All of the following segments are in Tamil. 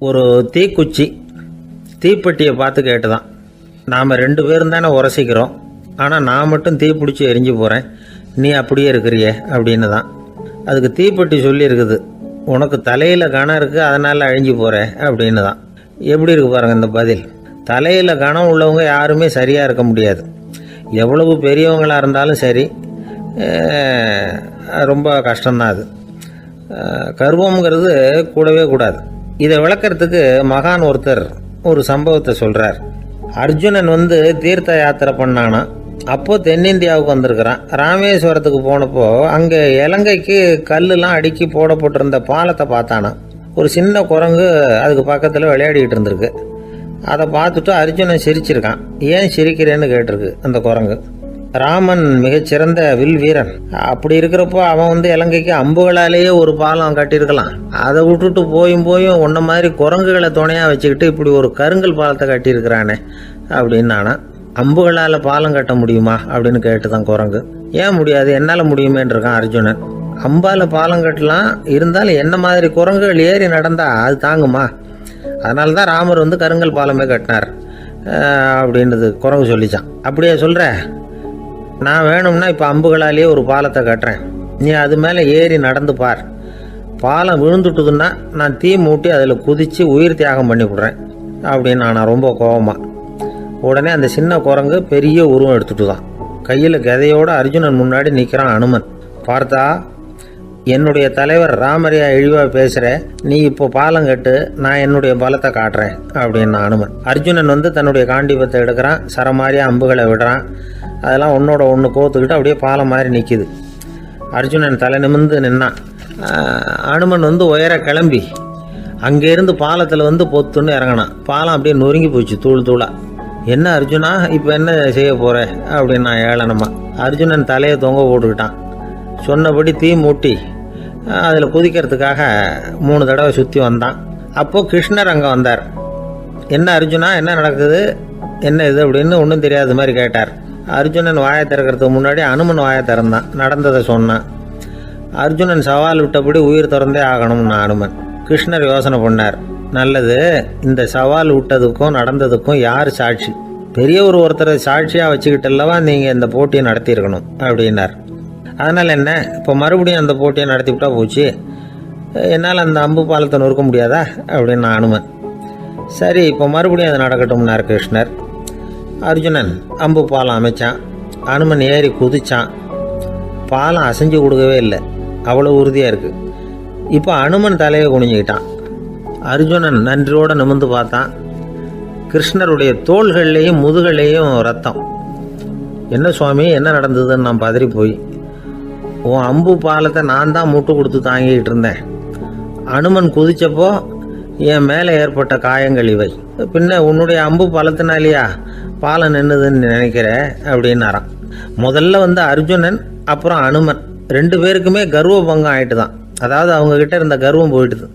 ஒரு தீக்குச்சி தீப்பெட்டியை பார்த்து கேட்டுதான், நாம் 2 பேரும் தானே உரசிக்கிறோம், ஆனால் நான் மட்டும் தீ பிடிச்சி எரிஞ்சு போகிறேன், நீ அப்படியே இருக்கிறியே அப்படின்னு தான். அதுக்கு தீப்பெட்டி சொல்லியிருக்குது, உனக்கு தலையில் கணம் இருக்குது அதனால் அழிஞ்சு போகிற அப்படின்னு தான். எப்படி இருக்கு பாருங்கள் இந்த பதில். தலையில் கணம் உள்ளவங்க யாருமே சரியாக இருக்க முடியாது. எவ்வளவு பெரியவங்களாக இருந்தாலும் சரி, ரொம்ப கஷ்டம்தான் அது. கர்வம்ங்கிறது கூடவே கூடாது. இதை விளக்கிறதுக்கு மகான் ஒருத்தர் ஒரு சம்பவத்தை சொல்கிறார். அர்ஜுனன் தீர்த்த யாத்திரை பண்ணானா. அப்போது தென்னிந்தியாவுக்கு வந்திருக்கிறான். ராமேஸ்வரத்துக்கு போனப்போ அங்கே இலங்கைக்கு கல்லுலாம் அடுக்கி போடப்பட்டிருந்த பாலத்தை பார்த்தானா. ஒரு சின்ன குரங்கு அதுக்கு பக்கத்தில் விளையாடிக்கிட்டு இருந்திருக்கு. அதை பார்த்துட்டு அர்ஜுனன் சிரிச்சிருக்கான். ஏன் சிரிக்கிறேன்னு கேட்டிருக்கு அந்த குரங்கு. ராமன் மிகச்சிறந்த வில் வீரன். அப்படி இருக்கிறப்போ அவன் இலங்கைக்கு அம்புகளாலேயே ஒரு பாலம் கட்டியிருக்கலாம். அதை விட்டுட்டு போயும் உன்ன மாதிரி குரங்குகளை துணையாக வச்சுக்கிட்டு இப்படி ஒரு கருங்கல் பாலத்தை கட்டியிருக்கிறானே அப்படின்னு நானா. அம்புகளால் பாலம் கட்ட முடியுமா அப்படின்னு கேட்டுதான் குரங்கு. ஏன் முடியாது, என்னால் முடியுமேன்றிருக்கான் அர்ஜுனன். அம்பால் பாலம் கட்டலாம், இருந்தாலும் என்ன மாதிரி குரங்குகள் ஏறி நடந்தா அது தாங்குமா? அதனால தான் ராமர் கருங்கல் பாலமே கட்டினார் அப்படின்றது குரங்கு சொல்லிச்சான். அப்படியே சொல்கிற, நான் வேணும்னா இப்போ அம்புகளாலேயே ஒரு பாலத்தை கட்டுறேன், நீ அது மேலே ஏறி நடந்து பார். பாலம் விழுந்துட்டுதுன்னா நான் தீ மூட்டி அதில் குதித்து உயிர் தியாகம் பண்ணி விடுறேன் அப்படின்னு நான் ரொம்ப கோபமாக. உடனே அந்த சின்ன குரங்கு பெரிய உருவம் எடுத்துட்டு தான் கையில் கதையோடு அர்ஜுனன் முன்னாடி நிற்கிறான் அனுமன். பார்த்தா, என்னுடைய தலைவர் ராமரையா இழிவாக பேசுகிற, நீ இப்போ பாலம் கட்டு, நான் என்னுடைய பலத்தை காட்டுறேன் அப்படின்னு அனுமன். அர்ஜுனன் தன்னுடைய காண்டிபத்தை எடுக்கிறான், சரமாரியாக அம்புகளை விடுறான். அதெல்லாம் ஒன்றோட ஒன்று கோத்துக்கிட்டு அப்படியே பாலம் மாதிரி நிற்கிது. அர்ஜுனன் தலை நிமிர்ந்து நின்னான். அனுமன் உயர கிளம்பி அங்கேருந்து பாலத்தில் பொத்துன்னு இறங்கினான். பாலம் அப்படியே நொறுங்கி போச்சு தூள் தூளாக. என்ன அர்ஜுனா, இப்போ என்ன செய்ய போகிற அப்படின்னு நான் ஏளனமா. அர்ஜுனன் தலையை தொங்க போட்டுக்கிட்டான். சொன்னபடி தீ மூட்டி அதில் குதிக்கிறதுக்காக 3 தடவை சுற்றி வந்தான். அப்போது கிருஷ்ணர் அங்கே வந்தார். என்ன அர்ஜுனா, என்ன நடக்குது, என்ன இது அப்படின்னு ஒன்றும் தெரியாத மாதிரி கேட்டார். அர்ஜுனன் வாயை திறக்கிறதுக்கு முன்னாடி அனுமன் வாயை திறந்தான், நடந்ததை சொன்னான். அர்ஜுனன் சவால் விட்டபடி உயிர் திறந்தே ஆகணும்னு அனுமன். கிருஷ்ணர் யோசனை பண்ணார். நல்லது, இந்த சவால் விட்டதுக்கும் நடந்ததுக்கும் யார் சாட்சி? பெரிய ஒருத்தரை சாட்சியாக வச்சுக்கிட்டல்லவா நீங்கள் இந்த போட்டியை நடத்தியிருக்கணும் அப்படின்னார். அதனால் என்ன, இப்போ மறுபடியும் அந்த போட்டியை நடத்திவிட்டா போச்சு, என்னால் அந்த அம்பு பாலத்தை நொறுக்க முடியாதா அப்படின்னு அனுமன். சரி, இப்போ மறுபடியும் அது நடக்கட்டும்னார் கிருஷ்ணர். அர்ஜுனன் அம்பு பாலம் அமைச்சான். அனுமன் ஏறி குதிச்சான். பாலம் அசைஞ்சு கொடுக்கவே இல்லை, அவ்வளோ உறுதியாக இருக்குது. இப்போ அனுமன் தலையை குனிஞ்சிக்கிட்டான். அர்ஜுனன் நன்றியோடு நிமிர்ந்து பார்த்தான். கிருஷ்ணருடைய தோள்கள்லேயும் முதுகள்லேயும் ரத்தம். என்ன சுவாமி, என்ன நடந்ததுன்னு நான் பதறி போய், உன் அம்பு பாலத்தை நான் தான் முட்டு கொடுத்து தாங்கிக்கிட்டு இருந்தேன். அனுமன் குதிச்சப்போ என் மேலே ஏற்பட்ட காயங்கள் இவை. பின்ன உன்னுடைய அம்பு பாலத்தினாலேயா பாலம் நின்றுதுன்னு நினைக்கிற அப்படின்னாரான். முதல்ல அர்ஜுனன் அப்புறம் அனுமன் 2 பேருக்குமே கர்வ பங்கம் ஆகிட்டு தான். அதாவது அவங்கக்கிட்ட இருந்த கர்வம் போயிட்டுது.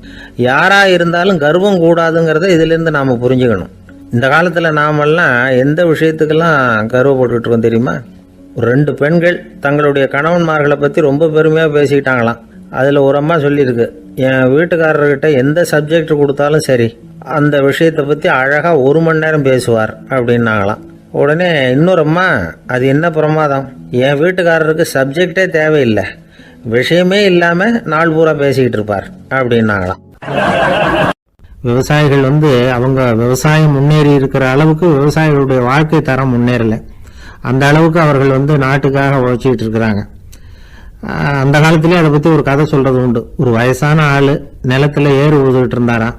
யாராக இருந்தாலும் கர்வம் கூடாதுங்கிறத இதிலேருந்து நாம் புரிஞ்சுக்கணும். இந்த காலத்தில் நாமெல்லாம் எந்த விஷயத்துக்கெல்லாம் கர்வப்பட்டுக்கிட்டு இருக்கோம் தெரியுமா? 2 பெண்கள் தங்களுடைய கணவன்மார்களை பற்றி ரொம்ப பெருமையாக பேசிக்கிட்டாங்களாம். அதில் ஒரு அம்மா சொல்லியிருக்கு, என் வீட்டுக்காரர்கிட்ட எந்த சப்ஜெக்ட் கொடுத்தாலும் சரி, அந்த விஷயத்தை பற்றி அழகாக 1 மணி நேரம் பேசுவார் அப்படின்னாங்களாம். உடனே இன்னொரு அம்மா, அது என்ன பிரமாதம், என் வீட்டுக்காரருக்கு சப்ஜெக்டே தேவையில்லை, விஷயமே இல்லாமல் நாள் பூரா பேசிக்கிட்டு இருப்பார் அப்படின்னாங்களாம். விவசாயிகள் அவங்க விவசாயம் முன்னேறி இருக்கிற அளவுக்கு விவசாயிகளுடைய வாழ்க்கை தரம் முன்னேறலை. அந்த அளவுக்கு அவர்கள் நாட்டுக்காக உழைச்சிக்கிட்டு இருக்கிறாங்க. அந்த காலத்திலே அதை பற்றி ஒரு கதை சொல்கிறது உண்டு. ஒரு வயசான ஆள் நிலத்தில் ஏறு உழுதுகிட்டு இருந்தாராம்.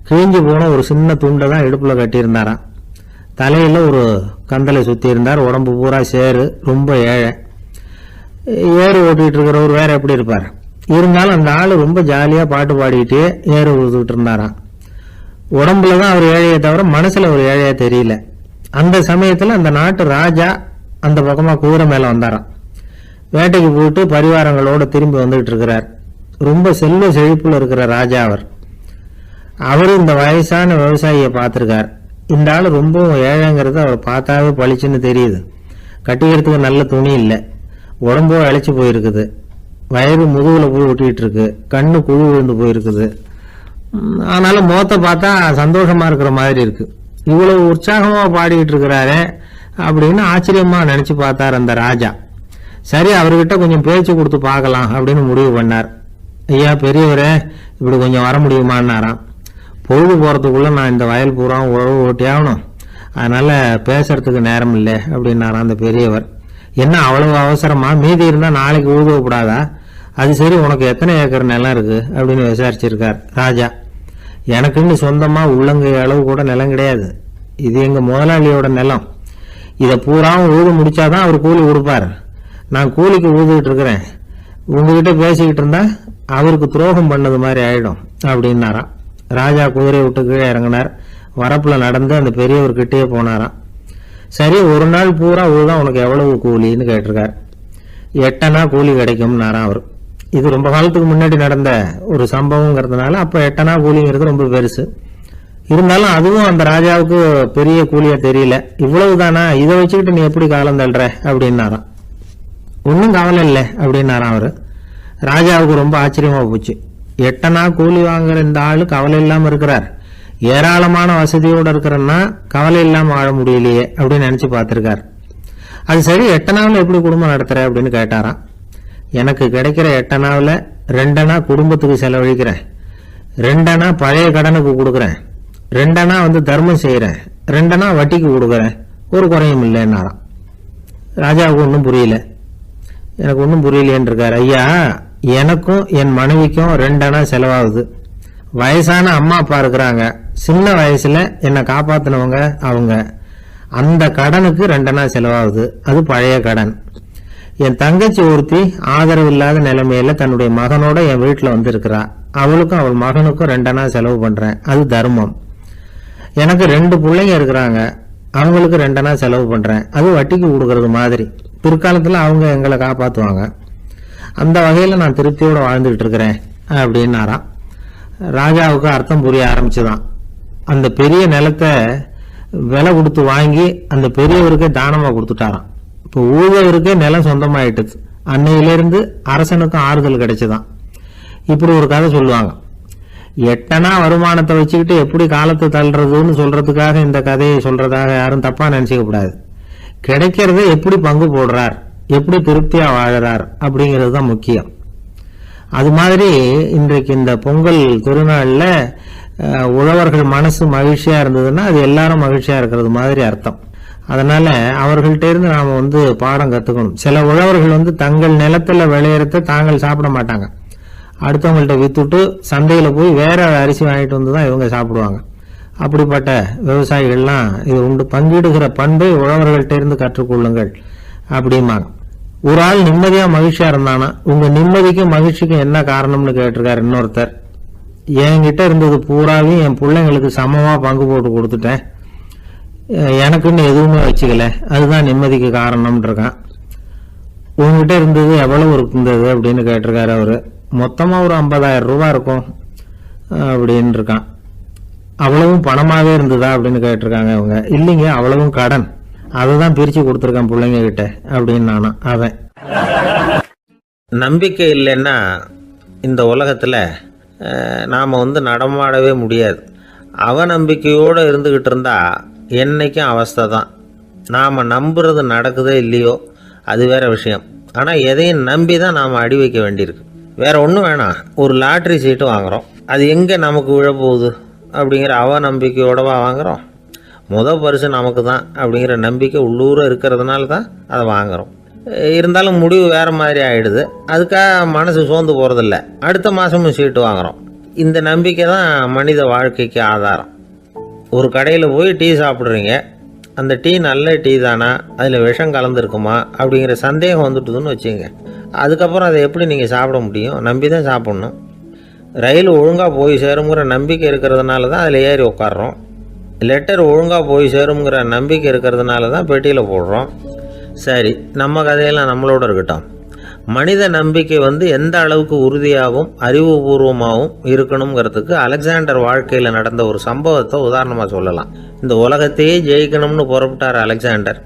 கிழிஞ்சு போன ஒரு சின்ன துண்டை தான் இடுப்பில் கட்டியிருந்தாராம். தலையில் ஒரு கந்தலை சுற்றி இருந்தார். உடம்பு பூரா சேரு, ரொம்ப ஏழை. ஏறு ஓட்டிகிட்டு இருக்கிறவர் வேறு எப்படி இருப்பார்? இருந்தாலும் அந்த ஆள் ரொம்ப ஜாலியாக பாட்டு பாடிக்கிட்டே ஏறு உழுதுகிட்டு இருந்தாராம். உடம்புல தான் அவர் ஏழையை தவிர மனசில் ஒரு ஏழையாக தெரியல. அந்த சமயத்தில் அந்த நாட்டு ராஜா அந்த பக்கமாக குதிரை மேலே வந்தாராம். வேட்டைக்கு போயிட்டு பரிவாரங்களோடு திரும்பி வந்துகிட்டு இருக்கிறார். ரொம்ப செல்வ செழிப்பில் இருக்கிற ராஜா அவர் இந்த வயசான விவசாயியை பார்த்துருக்கார். இந்த ஆள் ரொம்பவும் ஏழைங்கிறது அவர் பார்த்தாவே பளிச்சுன்னு தெரியுது. கட்டிக்கிறதுக்கு நல்ல துணி இல்லை, உடம்போ அழைச்சி போயிருக்குது, வயிறு முதுகில் போய் ஒட்டிகிட்டு இருக்கு, கண்ணு குழு விழுந்து போயிருக்குது, ஆனாலும் முகத்தை பார்த்தா சந்தோஷமாக இருக்கிற மாதிரி இருக்கு. இவ்வளவு உற்சாகமாக பாடிக்கிட்டு இருக்கிறாரே அப்படின்னு ஆச்சரியமாக நினச்சி பார்த்தார் அந்த ராஜா. சரி, அவர்கிட்ட கொஞ்சம் பேச்சு கொடுத்து பார்க்கலாம் அப்படின்னு முடிவு பண்ணார். ஐயா பெரியவரே, இப்படி கொஞ்சம் வர முடியுமான்னாராம். பொழுது போகிறதுக்குள்ளே நான் இந்த வயல் பூரா உழவு ஓட்டி ஆகணும், அதனால் பேசுறதுக்கு நேரம் இல்லை அப்படின்னாராம் அந்த பெரியவர். என்ன அவ்வளவு அவசரமா? மீதி இருந்தால் நாளைக்கு ஊதுவப்படாதா? அது சரி, உனக்கு எத்தனை ஏக்கர் நிலம் இருக்குது அப்படின்னு விசாரிச்சிருக்கார் ராஜா. எனக்குன்னு சொந்தமாக உள்ளங்கை அளவு கூட நிலம் கிடையாது. இது எங்கள் முதலாளியோட நிலம். இதை பூராவும் ஊது முடிச்சாதான் அவர் கூலி கொடுப்பார். நான் கூலிக்கு ஊதுகிட்டு இருக்கிறேன். உங்ககிட்ட பேசிக்கிட்டு இருந்தா அவருக்கு துரோகம் பண்ணது மாதிரி ஆயிடும் அப்படின்னாராம். ராஜா குதிரையை விட்டு கீழே இறங்கினார். வரப்பில் நடந்து அந்த பெரியவர்கிட்டயே போனாராம். சரி, ஒரு நாள் பூரா ஊதான் உனக்கு எவ்வளவு கூலின்னு கேட்டிருக்கார். 8 அணா கூலி கிடைக்கும்னாராம் அவர். இது ரொம்ப காலத்துக்கு முன்னாடி நடந்த ஒரு சம்பவங்கிறதுனால அப்போ 8 அணா கூலிங்கிறது ரொம்ப பெருசு. இருந்தாலும் அதுவும் அந்த ராஜாவுக்கு பெரிய கூலியா தெரியல. இவ்வளவு தானா, இதை வச்சுக்கிட்டு நீ எப்படி காலம் தள்ளுற அப்படின்னாராம். ஒன்றும் கவலை இல்லை அப்படின்னாராம் அவர். ராஜாவுக்கு ரொம்ப ஆச்சரியமா போச்சு. 8 அணா கூலி வாங்குற இந்த ஆளு கவலை இல்லாமல் இருக்கிறார், ஏராளமான வசதியோடு இருக்கிறன்னா கவலை இல்லாமல் வாழ முடியலையே அப்படின்னு நினச்சி பார்த்துருக்கார். அது சரி, 8 அணாவில் எப்படி குடும்பம் நடத்துற அப்படின்னு கேட்டாராம். எனக்கு கிடைக்கிற 8 அணாவில் 2 அணா குடும்பத்துக்கு செலவழிக்கிறேன், 2 அணா பழைய கடனுக்கு கொடுக்குறேன், 2 அணா தர்மம் செய்கிறேன், 2 அணா வட்டிக்கு கொடுக்குறேன், ஒரு குறையும் இல்லைன்னாராம். ராஜாவுக்கு ஒன்றும் புரியல. எனக்கு ஒன்றும் புரியலேன்னு இருக்கார். ஐயா, எனக்கும் என் மனைவிக்கும் 2 அணா செலவாகுது. வயசான அம்மா அப்பா இருக்கிறாங்க, சின்ன வயசுல என்னை காப்பாத்தினவங்க அவங்க. அந்த கடனுக்கு 2 அணா செலவாகுது, அது பழைய கடன். என் தங்கச்சி ஒருத்தி ஆதரவு இல்லாத நிலைமையில தன்னுடைய மகனோட என் வீட்டில் வந்திருக்கிறா. அவளுக்கும் அவள் மகனுக்கும் 2 அணா செலவு பண்றேன், அது தர்மம். எனக்கு 2 பிள்ளைங்க இருக்கிறாங்க, அவங்களுக்கு 2 அணா செலவு பண்றேன், அது வட்டிக்கு கொடுக்கறது மாதிரி. பிற்காலத்தில் அவங்க எங்களை காப்பாற்றுவாங்க. அந்த வகையில் நான் திருப்தியோடு வாழ்ந்துகிட்டு இருக்கிறேன் அப்படின்னாராம். ராஜாவுக்கு அர்த்தம் புரிய ஆரம்பிச்சுதான். அந்த பெரிய நிலத்தை விலை கொடுத்து வாங்கி அந்த பெரியவருக்கே தானமாக கொடுத்துட்டாராம். இப்போ ஊழவருக்கே நிலம் சொந்தமாயிட்டுது. அன்னையிலிருந்து அரசனுக்கும் ஆறுதல் கிடைச்சுதான். இப்படி ஒரு கதை சொல்லுவாங்க. 8 அணா வருமானத்தை வச்சுக்கிட்டு எப்படி காலத்தை தள்ளுறதுன்னு சொல்றதுக்காக இந்த கதையை சொல்றதாக யாரும் தப்பா நினைச்சுக்க கூடாது. கிடைக்கிறத எப்படி பங்கு போடுறார், எப்படி திருப்தியா வாழறார் அப்படிங்கிறது தான் முக்கியம். அது மாதிரி இன்றைக்கு இந்த பொங்கல் திருநாள்ல உழவர்கள் மனசு மகிழ்ச்சியா இருந்ததுன்னா அது எல்லாரும் மகிழ்ச்சியா இருக்கிறது மாதிரி அர்த்தம். அதனால அவர்கள்ட்ட இருந்து நாம பாடம் கத்துக்கணும். சில உழவர்கள் தங்கள் நிலத்துல விளையறத தாங்கள் சாப்பிட மாட்டாங்க, அடுத்தவங்கள்ட்ட வித்துட்டு சந்தையில போய் வேற அரிசி வாங்கிட்டு தான் இவங்க சாப்பிடுவாங்க. அப்படிப்பட்ட விவசாயிகள்லாம் இது உண்டு. பங்கிடுகிற பண்பை உழவர்கள்ட்ட இருந்து கற்றுக்கொள்ளுங்கள் அப்படிம்பாங்க. ஒரு ஆள் நிம்மதியா மகிழ்ச்சியா இருந்தானா, உங்க நிம்மதிக்கும் மகிழ்ச்சிக்கும் என்ன காரணம்னு கேட்டிருக்காரு இன்னொருத்தர். என்கிட்ட இருந்தது பூராவையும் என் பிள்ளைங்களுக்கு சமமா பங்கு போட்டு கொடுத்துட்டேன், எனக்குன்னு எதுவுமே வச்சுக்கல, அதுதான் நிம்மதிக்கு காரணம்னு இருக்கான். உங்ககிட்ட இருந்தது எவ்வளவு இருந்தது அப்படின்னு கேட்டிருக்காரு அவரு. மொத்தமா ஒரு 50,000 ரூபாய் இருக்கும் அப்படின்னு இருக்கான். அவ்வளவும் பணமாவே இருந்ததா அப்படின்னு கேட்டிருக்காங்க அவங்க. இல்லைங்க, அவ்வளவும் கடன், அதை தான் பிரிச்சு கொடுத்துருக்கேன் பிள்ளைங்க கிட்ட அப்படின்னு நானும். அவன் நம்பிக்கை இல்லைன்னா இந்த உலகத்துல நாம நடமாடவே முடியாது. அவநம்பிக்கையோடு இருந்துகிட்டு இருந்தா என்னைக்கும் அவஸ்தை தான். நாம் நம்புறது நடக்குதோ இல்லையோ அது வேற விஷயம். ஆனால் எதையும் நம்பி தான் நாம் அடி வைக்க வேண்டியிருக்கு. வேற ஒன்றும் வேணாம், ஒரு லாட்ரி சீட்டு வாங்குகிறோம், அது எங்கே நமக்கு விழப்போகுது அப்படிங்கிற அவநம்பிக்கையோடவா வாங்குகிறோம். பரிசு நமக்கு தான் அப்படிங்கிற நம்பிக்கை உள்ளூர இருக்கிறதுனால தான் அதை வாங்குகிறோம். இருந்தாலும் முடிவு வேறு மாதிரி ஆகிடுது. அதுக்காக மனசு சோர்ந்து போகிறதில்ல, அடுத்த மாதமும் சீட்டு வாங்குகிறோம். இந்த நம்பிக்கை தான் மனித வாழ்க்கைக்கு ஆதாரம். ஒரு கடையில் போய் டீ சாப்பிட்றீங்க, அந்த டீ நல்ல டீ தானா, அதில் விஷம் கலந்துருக்குமா அப்படிங்கிற சந்தேகம் வந்துட்டுதுன்னு வச்சுங்க. அதுக்கப்புறம் அதை எப்படி நீங்கள் சாப்பிட முடியும்? நம்பி தான் சாப்பிட்ணும். ரயில் ஒழுங்காக போய் சேருங்கிற நம்பிக்கை இருக்கிறதுனால தான் அதில் ஏறி உட்காடுறோம். லெட்டர் ஒழுங்காக போய் சேருங்கிற நம்பிக்கை இருக்கிறதுனால தான் பெட்டியில் போடுறோம். சரி, நம்ம கதையெல்லாம் நம்மளோட இருக்கட்டும். மனித நம்பிக்கை எந்த அளவுக்கு உறுதியாகவும் அறிவுபூர்வமாகவும் இருக்கணுங்கிறதுக்கு அலெக்சாண்டர் வாழ்க்கையில் நடந்த ஒரு சம்பவத்தை உதாரணமாக சொல்லலாம். இந்த உலகத்தையே ஜெயிக்கணும்னு புறப்பட்டார் அலெக்சாண்டர்.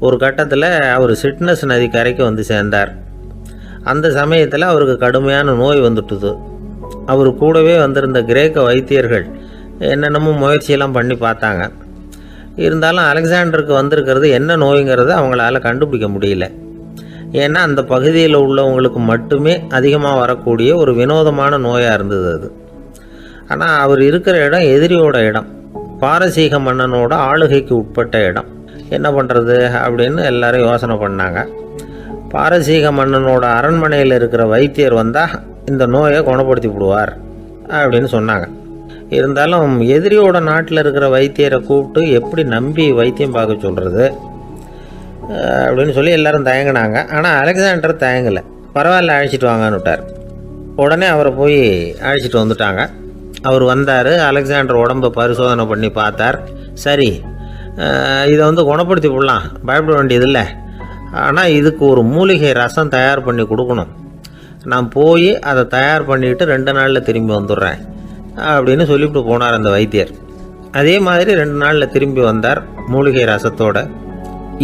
ஒரு கட்டத்தில் அவர் சிட்னஸ் நதி கரைக்கு சேர்ந்தார். அந்த சமயத்தில் அவருக்கு கடுமையான நோய் வந்துட்டுது. அவர் கூடவே வந்திருந்த கிரேக்க வைத்தியர்கள் என்னென்னமோ முயற்சியெல்லாம் பண்ணி பார்த்தாங்க. இருந்தாலும் அலெக்சாண்டருக்கு வந்திருக்கிறது என்ன நோய்ங்கிறத அவங்களால கண்டுபிடிக்க முடியல. ஏன்னா அந்த பகுதியில் உள்ளவங்களுக்கு மட்டுமே அதிகமாக வரக்கூடிய ஒரு வினோதமான நோயாக இருந்தது அது. ஆனால் அவர் இருக்கிற இடம் எதிரியோட இடம், பாரசீக மன்னனோட ஆளுகைக்கு உட்பட்ட இடம். என்ன பண்ணுறது அப்படின்னு எல்லாரும் யோசனை பண்ணாங்க. பாரசீக மன்னனோட அரண்மனையில் இருக்கிற வைத்தியர் வந்தால் இந்த நோயை குணப்படுத்தி விடுவார் அப்படின்னு சொன்னாங்க. இருந்தாலும் எதிரியோட நாட்டில் இருக்கிற வைத்தியரை கூப்பிட்டு எப்படி நம்பி வைத்தியம் பார்க்க சொல்கிறது அப்படின்னு சொல்லி எல்லாரும் தயங்கினாங்க. ஆனால் அலெக்சாண்டர் தயங்கலை. பரவாயில்ல, அழைச்சிட்டு வாங்கன்னு விட்டார். உடனே அவரை போய் அழைச்சிட்டு வந்துட்டாங்க. அவர் வந்தார். அலெக்சாண்டர் உடம்பை பரிசோதனை பண்ணி பார்த்தார். சரி, இதை குணப்படுத்தி விடலாம், பயப்பட வேண்டியதில்லை. ஆனால் இதுக்கு ஒரு மூலிகை ரசம் தயார் பண்ணி கொடுக்கணும். நான் போய் அதை தயார் பண்ணிவிட்டு 2 நாளில் திரும்பி வந்துடுறேன் அப்படின்னு சொல்லிவிட்டு போனார் அந்த வைத்தியர். அதே மாதிரி 2 நாளில் திரும்பி வந்தார் மூலிகை ரசத்தோட.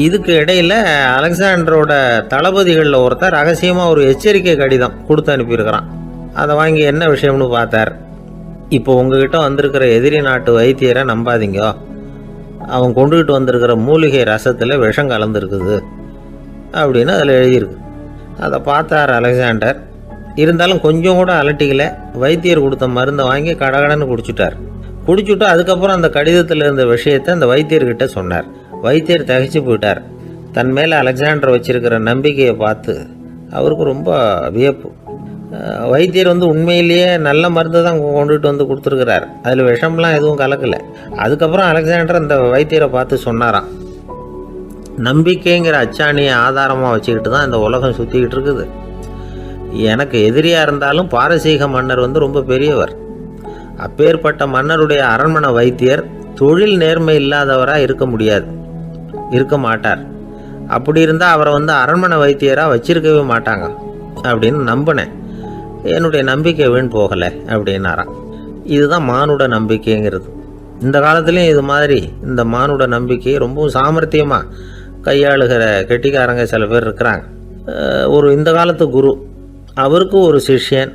இதுக்கு இடையில் அலெக்சாண்டரோட தளபதிகளில் ஒருத்தர் ரகசியமாக ஒரு எச்சரிக்கை கடிதம் கொடுத்து அனுப்பியிருக்கிறான். அதை வாங்கி என்ன விஷயம்னு பார்த்தார். இப்போ உங்ககிட்ட வந்திருக்கிற எதிரி நாட்டு வைத்தியரை நம்பாதீங்க, அவன் கொண்டுகிட்டு வந்திருக்கிற மூலிகை ரசத்தில் விஷம் கலந்துருக்குது அப்படின்னு அதில் எழுதியிருக்கு. அதை பார்த்தார் அலெக்சாண்டர். இருந்தாலும் கொஞ்சம் கூட அலட்டிக்கல. வைத்தியர் கொடுத்த மருந்தை வாங்கி கடகடன்னு குடிச்சுட்டு அதுக்கப்புறம் அந்த கடிதத்தில் இருந்த விஷயத்தை அந்த வைத்தியர்கிட்ட சொன்னார். வைத்தியர் தகைச்சு போயிட்டார். தன் மேலே அலெக்சாண்டர் வச்சிருக்கிற நம்பிக்கையை பார்த்து அவருக்கு ரொம்ப வியப்பு. வைத்தியர் உண்மையிலேயே நல்ல மருந்து தான் கொண்டுகிட்டு கொடுத்துருக்கிறார், அதில் விஷம்லாம் எதுவும் கலக்கலை. அதுக்கப்புறம் அலெக்சாண்டர் அந்த வைத்தியரை பார்த்து சொன்னாராம், நம்பிக்கைங்கிற அச்சாணியை ஆதாரமாக வச்சுக்கிட்டு தான் இந்த உலகம் சுற்றிக்கிட்டு இருக்குது. எனக்கு எதிரியாக இருந்தாலும் பாரசீக மன்னர் ரொம்ப பெரியவர். அப்பேற்பட்ட மன்னருடைய அரண்மனை வைத்தியர் தொழில் நேர்மை இல்லாதவராக இருக்க மாட்டார். அப்படி இருந்தால் அவரை அரண்மனை வைத்தியராக வச்சிருக்கவே மாட்டாங்க அப்படின்னு நம்பினேன். என்னுடைய நம்பிக்கை வீண் போகலை அப்படின்னாராம். இதுதான் மானுட நம்பிக்கைங்கிறது. இந்த காலத்துலேயும் இது மாதிரி இந்த மானுட நம்பிக்கையை ரொம்பவும் சாமர்த்தியமாக கையாளுகிற கெட்டிக்காரங்க சில பேர் இருக்கிறாங்க. இந்த காலத்து குரு, அவருக்கு ஒரு சிஷ்யன்.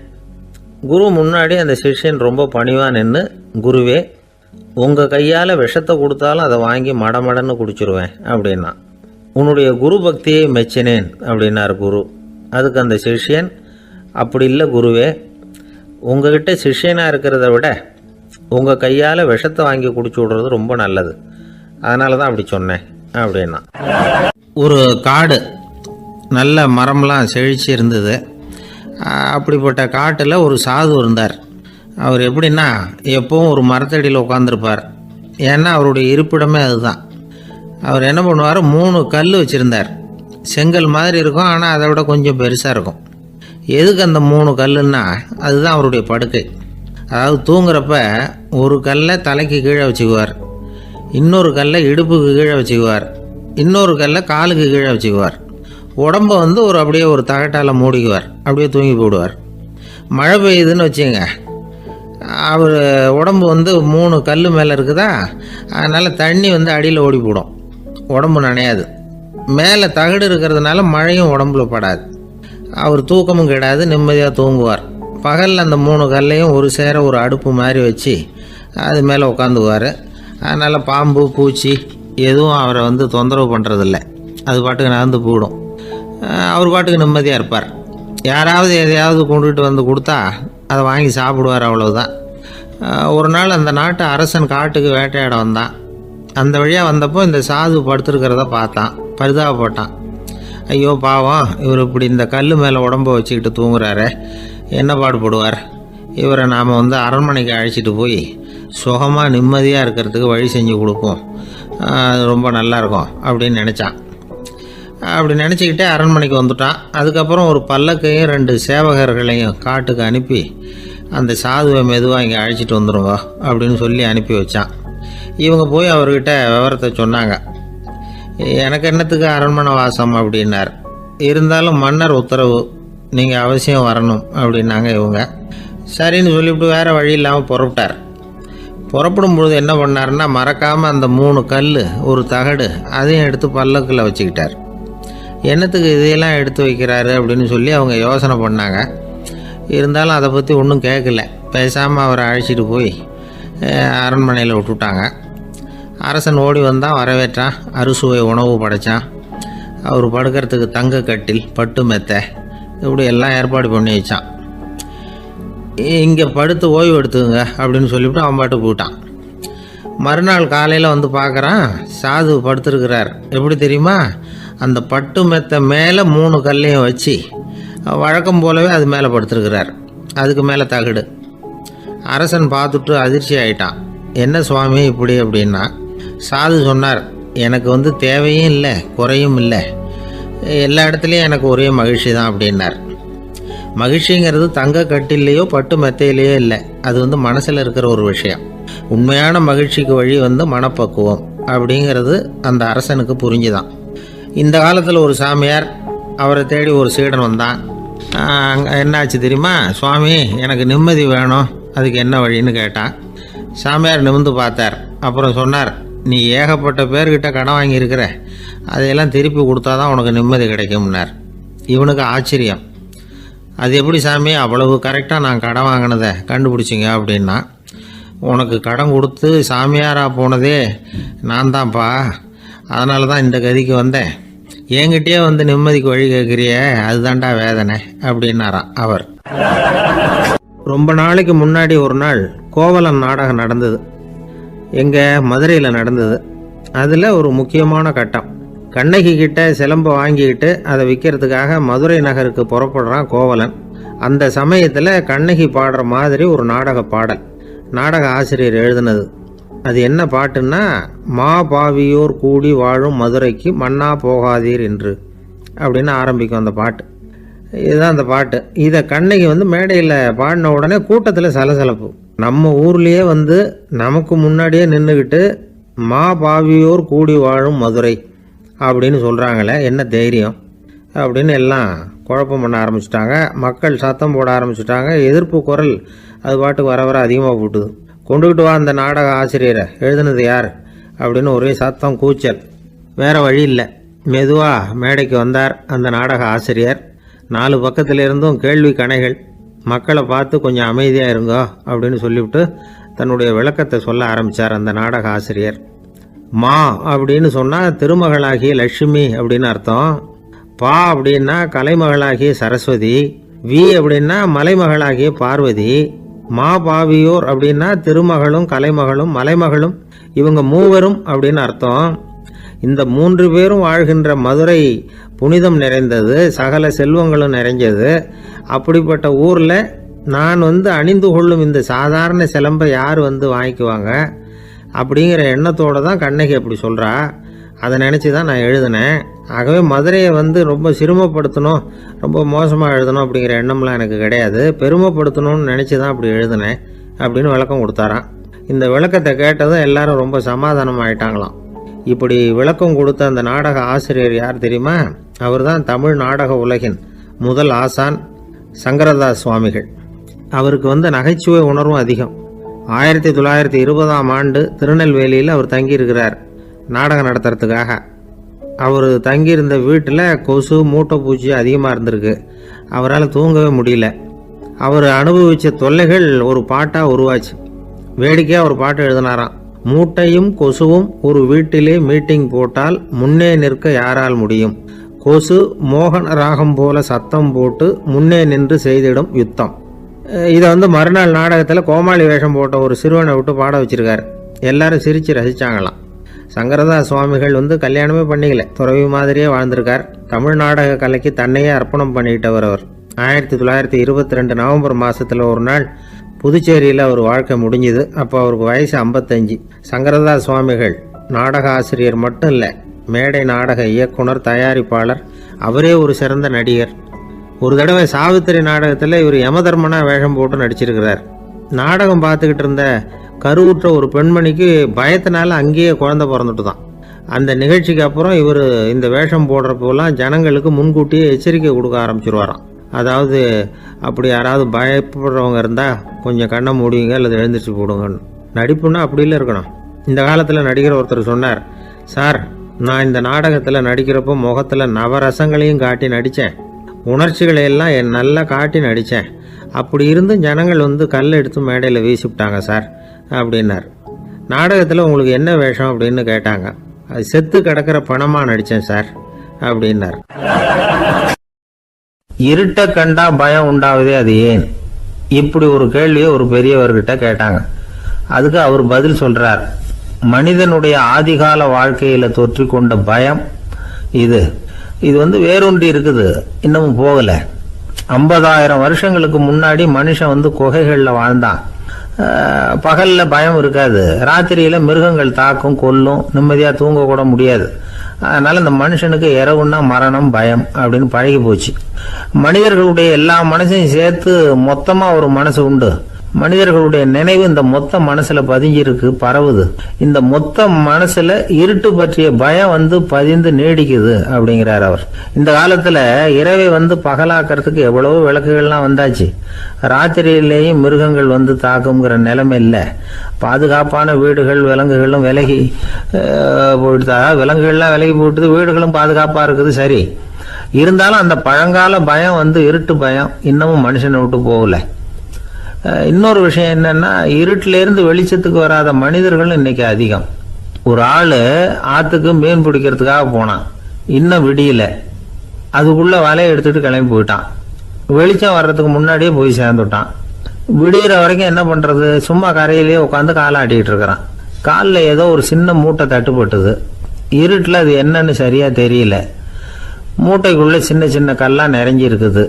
குரு முன்னாடி அந்த சிஷ்யன் ரொம்ப பணிவாக நின்று, குருவே, உங்கள் கையால் விஷத்தை கொடுத்தாலும் அதை வாங்கி மடமடன்னு குடிச்சிருவேன் அப்படின்னா. உன்னுடைய குரு பக்தியை மெச்சினேன் அப்படின்னார் குரு. அதுக்கு அந்த சிஷ்யன், அப்படி இல்லை குருவே, உங்ககிட்ட சிஷ்யனாக இருக்கிறத விட உங்கள் கையால் விஷத்தை வாங்கி குடிச்சு விடுறது ரொம்ப நல்லது, அதனால தான் அப்படி சொன்னேன் அப்படின்னா. ஒரு காடு, நல்ல மரம்லாம் செழிச்சு இருந்தது. அப்படிப்பட்ட காட்டில் ஒரு சாது இருந்தார். அவர் எப்படின்னா எப்பவும் ஒரு மரத்தடியில் உட்காந்துருப்பார். ஏன்னா அவருடைய இருப்பிடமே அதுதான். அவர் என்ன பண்ணுவார், 3 கல் வச்சுருந்தார். செங்கல் மாதிரி இருக்கும், ஆனால் அதை விட கொஞ்சம் பெருசாக இருக்கும். எதுக்கு அந்த 3 கல்லுன்னா அதுதான் அவருடைய படுக்கை. அதாவது தூங்குறப்ப ஒரு கல்லை தலைக்கு கீழே வச்சுக்குவார், இன்னொரு கல்லை இடுப்புக்கு கீழே வச்சுக்குவார், இன்னொரு கல்லை காலுக்கு கீழே வச்சுக்குவார். உடம்பை அப்படியே ஒரு தகட்டால் மூடிக்குவார், அப்படியே தூங்கி போடுவார். மழை பெய்யுதுன்னு வச்சுங்க, அவர் உடம்பு 3 கல் மேலே இருக்குதா, அதனால் தண்ணி அடியில் ஓடி போடும், உடம்பு நனையாது. மேலே தகடு இருக்கிறதுனால மழையும் உடம்புல படாது. அவர் தூக்கமும் கிடாது, நிம்மதியாக தூங்குவார். பகலில் அந்த 3 கல்லையும் ஒரு சேர ஒரு அடுப்பு மாதிரி வச்சு அது மேலே உட்காந்துக்குவார். அதனால் பாம்பு பூச்சி எதுவும் அவரை தொந்தரவு பண்ணுறதில்ல, அது பாட்டுக்கு நடந்து போயிடும். அவர் பாட்டுக்கு நிம்மதியாக இருப்பார். யாராவது எதையாவது கொண்டுகிட்டு கொடுத்தா அதை வாங்கி சாப்பிடுவார், அவ்வளவுதான். ஒரு நாள் அந்த நாட்டு அரசன் காட்டுக்கு வேட்டையாட வந்தான். அந்த வழியாக வந்தப்போ இந்த சாது படுத்துருக்கிறத பார்த்தான், பரிதாபப்பட்டான். ஐயோ பாவம், இவர் இப்படி இந்த கல் மேலே உடம்பை வச்சுக்கிட்டு தூங்குறாரு, என்ன பாடுபடுவார், இவரை நாம் அரண்மனைக்கு அழைச்சிட்டு போய் சுகமாக நிம்மதியாக இருக்கிறதுக்கு வழி செஞ்சு கொடுப்போம், அது ரொம்ப நல்லாயிருக்கும் அப்படின்னு நினச்சான். அப்படி நினச்சிக்கிட்டே அரண்மனைக்கு வந்துட்டான். அதுக்கப்புறம் ஒரு பல்லக்கையும் 2 சேவகர்களையும் காட்டுக்கு அனுப்பி அந்த சாதுவை மெதுவாக இங்கே அழைச்சிட்டு வந்துடுங்க அப்படின்னு சொல்லி அனுப்பி வச்சான். இவங்க போய் அவர்கிட்ட விவரத்தை சொன்னாங்க. எனக்கு என்னத்துக்கு அரண்மனை வாசம் அப்படின்னார். இருந்தாலும் மன்னர் உத்தரவு, நீங்கள் அவசியம் வரணும் அப்படின்னாங்க இவங்க. சரின்னு சொல்லிவிட்டு வேறு வழி இல்லாமல் புறப்பட்டார். புறப்படும் பொழுது என்ன பண்ணாருன்னா, மறக்காமல் அந்த 3 கல் ஒரு தகடு அதையும் எடுத்து பல்லக்கில் வச்சுக்கிட்டார். என்னத்துக்கு இதையெல்லாம் எடுத்து வைக்கிறாரு அப்படின்னு சொல்லி அவங்க யோசனை பண்ணாங்க. இருந்தாலும் அதை பற்றி ஒன்றும் கேட்கல. பேசாமல் அவரை அழைச்சிட்டு போய் அரண்மனையில் விட்டுட்டாங்க. அரசன் ஓடி வந்தான், வரவேற்றான், அறுசுவை உணவு படைத்தான். அவர் படுக்கிறதுக்கு தங்க கட்டில், பட்டு மெத்தை, இப்படி எல்லாம் ஏற்பாடு பண்ணி வச்சான். இங்கே படுத்து ஓய்வு எடுத்துங்க அப்படின்னு சொல்லிவிட்டு அவன் பாட்டு போயிட்டான். மறுநாள் காலையில் வந்து பார்க்குறான், சாது படுத்துருக்கிறார். எப்படி தெரியுமா? அந்த பட்டு மெத்தை மேலே 3 கல்லையும் வச்சு வழக்கம் போலவே அது மேலே படுத்துருக்கிறார். அதுக்கு மேலே தகடு. அரசன் பார்த்துட்டு அதிர்ச்சி ஆகிட்டான். என்ன சுவாமி இப்படி அப்படின்னா, சாது சொன்னார், எனக்கு தேவையும் இல்லை குறையும் இல்லை, எல்லா இடத்துலையும் எனக்கு ஒரே மகிழ்ச்சி தான் அப்படின்னார். மகிழ்ச்சிங்கிறது தங்க கட்டிலேயோ பட்டு மெத்தையிலேயோ இல்லை, அது மனசில் இருக்கிற ஒரு விஷயம். உண்மையான மகிழ்ச்சிக்கு வழி மனப்பக்குவம் அப்படிங்கிறது அந்த அரசனுக்கு புரிஞ்சுதான். இந்த காலத்தில் ஒரு சாமியார், அவரை தேடி ஒரு சீடன் வந்தான். என்னாச்சு தெரியுமா? சுவாமி, எனக்கு நிம்மதி வேணும், அதுக்கு என்ன வழின்னு கேட்டான். சாமியார் நிமிர்ந்து பார்த்தார். அப்புறம் சொன்னார், நீ ஏகப்பட்ட பேர்கிட்ட கடன் வாங்கியிருக்கிற, அதையெல்லாம் திருப்பி கொடுத்தா தான் உனக்கு நிம்மதி கிடைக்கும்னார். இவனுக்கு ஆச்சரியம். அது எப்படி சாமி, அவ்வளவு கரெக்டாக நான் கடன் வாங்கினதை கண்டுபிடிச்சிங்க அப்படின்னா, உனக்கு கடன் கொடுத்து சாமியாராக போனதே நான் தான்ப்பா, அதனால தான் இந்த கதிக்கு வந்தேன். என்கிட்டயே நிம்மதிக்கு வழி கேட்குறிய, அதுதான்டா வேதனை அப்படின்னாராம் அவர். ரொம்ப நாளைக்கு முன்னாடி ஒரு நாள் கோவலன் நாடகம் நடந்தது. எங்கள் மதுரையில் நடந்தது. அதில் ஒரு முக்கியமான கட்டம். கண்ணகி கிட்ட சிலம்பை வாங்கிக்கிட்டு அதை விற்கிறதுக்காக மதுரை நகருக்கு புறப்படுறான் கோவலன். அந்த சமயத்தில் கண்ணகி பாடுற மாதிரி ஒரு நாடக பாடல் நாடக ஆசிரியர் எழுதினது. அது என்ன பாட்டுன்னா, மா பாவியோர் கூடி வாழும் மதுரைக்கு மன்னா போகாதீர் என்று அப்படின்னு ஆரம்பிக்கும் அந்த பாட்டு. இதுதான் அந்த பாட்டு. இதை கண்ணகி மேடையில் பாடின உடனே கூட்டத்தில் சலசலப்பு. நம்ம ஊர்லேயே நமக்கு முன்னாடியே நின்றுக்கிட்டு மா பாவியோர் கூடி வாழும் மதுரை அப்படின்னு சொல்கிறாங்களே, என்ன தைரியம் அப்படின்னு எல்லாம் குழப்பம் பண்ண ஆரம்பிச்சிட்டாங்க. மக்கள் சத்தம் போட ஆரம்பிச்சிட்டாங்க. எதிர்ப்பு குரல் அது பாட்டுக்கு வர வர அதிகமாக போட்டுது. கொண்டுக்கிட்டு வா அந்த நாடக ஆசிரியரை, எழுதுனது யார் அப்படின்னு ஒரே சத்தம், கூச்சல். வேறு வழி இல்லை. மெதுவாக மேடைக்கு வந்தார் அந்த நாடக ஆசிரியர். 4 பக்கத்திலிருந்தும் கேள்வி கணைகள். மக்களை பார்த்து கொஞ்சம் அமைதியாக இருங்கோ அப்படின்னு சொல்லிவிட்டு தன்னுடைய விளக்கத்தை சொல்ல ஆரம்பித்தார் அந்த நாடக ஆசிரியர். மா அப்படின்னு சொன்னால் திருமகளாகிய லட்சுமி அப்படின்னு அர்த்தம். பா அப்படின்னா கலைமகளாகிய சரஸ்வதி. வி அப்படின்னா மலைமகளாகிய பார்வதி. மா பாவியோர் அப்படின்னா திருமகளும் கலைமகளும் மலைமகளும், இவங்க மூவரும் அப்படின்னு அர்த்தம். இந்த 3 பேரும் வாழ்கின்ற மதுரை புனிதம் நிறைந்தது, சகல செல்வங்களும் நிறைஞ்சது. அப்படிப்பட்ட ஊரில் நான் அணிந்து கொள்ளும் இந்த சாதாரண சிலம்பை யார் வாங்கிக்குவாங்க அப்படிங்கிற எண்ணத்தோடு தான் கண்ணகி அப்படி சொல்கிறா. அதை நினச்சி தான் நான் எழுதினேன். ஆகவே மதுரையை ரொம்ப சிரமப்படுத்தணும், ரொம்ப மோசமாக எழுதணும் அப்படிங்கிற எண்ணம்லாம் எனக்கு கிடையாது. பெருமைப்படுத்தணும்னு நினச்சி தான் அப்படி எழுதினேன் அப்படின்னு விளக்கம் கொடுத்தாராம். இந்த விளக்கத்தை கேட்டதும் எல்லாரும் ரொம்ப சமாதானம் ஆயிட்டாங்களாம். இப்படி விளக்கம் கொடுத்த அந்த நாடக ஆசிரியர் யார் தெரியுமா? அவர் தான் தமிழ் நாடக உலகின் முதல் ஆசான் சங்கரதாஸ் சுவாமிகள். அவருக்கு நகைச்சுவை உணர்வும் அதிகம். 1920ஆம் ஆண்டு திருநெல்வேலியில் அவர் தங்கியிருக்கிறார் நாடகம் நடத்துறதுக்காக. அவர் தங்கியிருந்த வீட்டில் கொசு மூட்டை பூச்சி அதிகமாக இருந்திருக்கு. அவரால் தூங்கவே முடியல. அவர் அனுபவித்த தொல்லைகள் ஒரு பாட்டாக உருவாச்சு. வேடிக்கையாக ஒரு பாட்டு எழுதினாராம். மூட்டையும் கொசுவும் ஒரு வீட்டிலே மீட்டிங் போட்டால் முன்னே நிற்க யாரால் முடியும்? கொசு மோகன ராகம் போல சத்தம் போட்டு முன்னே நின்று செய்திடும் யுத்தம். இதை மறுநாள் நாடகத்தில் கோமாளி வேஷம் போட்ட ஒரு சிறுவனை விட்டு பாட வச்சிருக்காரு. எல்லாரும் சிரித்து ரசித்தாங்களாம். சங்கரதாஸ் சுவாமிகள் கல்யாணமே பண்ணிக்கல, துறவி மாதிரியே வாழ்ந்திருக்கார். தமிழ் நாடக கலைக்கு தன்னையே அர்ப்பணம் பண்ணிக்கிட்டவர் அவர். 1922 நவம்பர் மாதத்தில் ஒரு நாள் புதுச்சேரியில் அவர் வாழ்க்கை முடிஞ்சுது. அப்போ அவருக்கு வயசு 55. சங்கரதாஸ் சுவாமிகள் நாடக ஆசிரியர் மட்டும் இல்லை, மேடை நாடக இயக்குனர், தயாரிப்பாளர், அவரே ஒரு சிறந்த நடிகர். ஒரு தடவை சாவித்திரி நாடகத்தில் இவர் யமதர்மனா வேஷம் போட்டு நடிச்சிருக்கிறார். நாடகம் பார்த்துக்கிட்டு இருந்த கருவுற்ற ஒரு பெண்மணிக்கு பயத்தினால அங்கேயே குழந்தை பிறந்துட்டு தான். அந்த நிகழ்ச்சிக்கு அப்புறம் இவர் இந்த வேஷம் போடுறப்போலாம் ஜனங்களுக்கு முன்கூட்டியே எச்சரிக்கை கொடுக்க ஆரம்பிச்சிருவாராம். அதாவது அப்படி யாராவது பயப்படுறவங்க இருந்தால் கொஞ்சம் கண்ணை மூடிங்க அல்லது எழுந்திரிச்சு போடுங்கன்னு. நடிப்புன்னா அப்படிலாம் இருக்கணும். இந்த காலத்தில் நடிகர் ஒருத்தர் சொன்னார், சார் நான் இந்த நாடகத்தில் நடிக்கிறப்போ முகத்தில் நவரசங்களையும் காட்டி நடித்தேன். உணர்ச்சிகளை எல்லாம் என் நல்லா காட்டி நடித்தேன். அப்படி இருந்தும் ஜனங்கள் வந்து கல் எடுத்து மேடையில் வீசிவிட்டாங்க சார் அப்படின்னார். நாடகத்தில் உங்களுக்கு என்ன வேஷம் அப்படின்னு கேட்டாங்க. அது செத்து கிடக்கிற பணமாக நடித்தேன் சார் அப்படின்னார். இருட்ட கண்டா பயம் உண்டாவதே அது ஏன்? இப்படி ஒரு கேள்வியை ஒரு பெரியவர்கிட்ட கேட்டாங்க. அதுக்கு அவர் பதில் சொல்றார். மனிதனுடைய ஆதிகால வாழ்க்கையில தொற்றிக்கொண்ட பயம் இது வந்து வேரூன்றி இருக்குது, இன்னமும் போகல. 50,000 வருஷங்களுக்கு முன்னாடி மனுஷன் வந்து குகைகள்ல வாழ்ந்தான். பகல்ல பயம் இருக்காது, ராத்திரியில மிருகங்கள் தாக்கும் கொல்லும், நிம்மதியா தூங்க கூட முடியாது. அதனால இந்த மனுஷனுக்கு இரவுன்னா மரணம் பயம் அப்படின்னு பழகி போச்சு. மனிதர்களுடைய எல்லா மனசையும் சேர்த்து மொத்தமா ஒரு மனசு உண்டு. மனிதர்களுடைய நினைவு இந்த மொத்த மனசுல பதிஞ்சிருக்கு, பரவுது. இந்த மொத்த மனசுல இருட்டு பற்றிய பயம் வந்து பதிந்து நீடிக்குது அப்படிங்கிறார் அவர். இந்த காலத்துல இரவை வந்து பகலாக்கிறதுக்கு எவ்வளவோ விளக்குகள்லாம் வந்தாச்சு. ராத்திரியிலேயும் மிருகங்கள் வந்து தாக்குங்கிற நிலைமை இல்லை. பாதுகாப்பான வீடுகள் விலங்குகளும் விலகி போயிட்டு, விலங்குகள்லாம் விலகி போயிட்டு, வீடுகளும் பாதுகாப்பா இருக்குது. சரி, இருந்தாலும் அந்த பழங்கால பயம் வந்து இருட்டு பயம் இன்னமும் மனுஷனை விட்டு போகல. இன்னொரு விஷயம் என்னன்னா, இருட்டுல இருந்து வெளிச்சத்துக்கு வராத மனிதர்கள் இன்னைக்கு அதிகம். ஒரு ஆளு ஆத்துக்கு மீன் பிடிக்கிறதுக்காக போனான், இன்னும் விடியல. அதுக்குள்ள வலையை எடுத்துட்டு கிளம்பி போயிட்டான். வெளிச்சம் வர்றதுக்கு முன்னாடியே போய் சேர்ந்துட்டான். விடிகிற வரைக்கும் என்ன பண்றது, சும்மா கரையிலேயே உட்காந்து காலாட்டிட்டு இருக்கிறான். காலில் ஏதோ ஒரு சின்ன மூட்டை தட்டுப்பட்டுது. இருட்டில் அது என்னன்னு சரியா தெரியல. மூட்டைக்குள்ள சின்ன சின்ன கல்லாம் நிறைஞ்சி இருக்குது.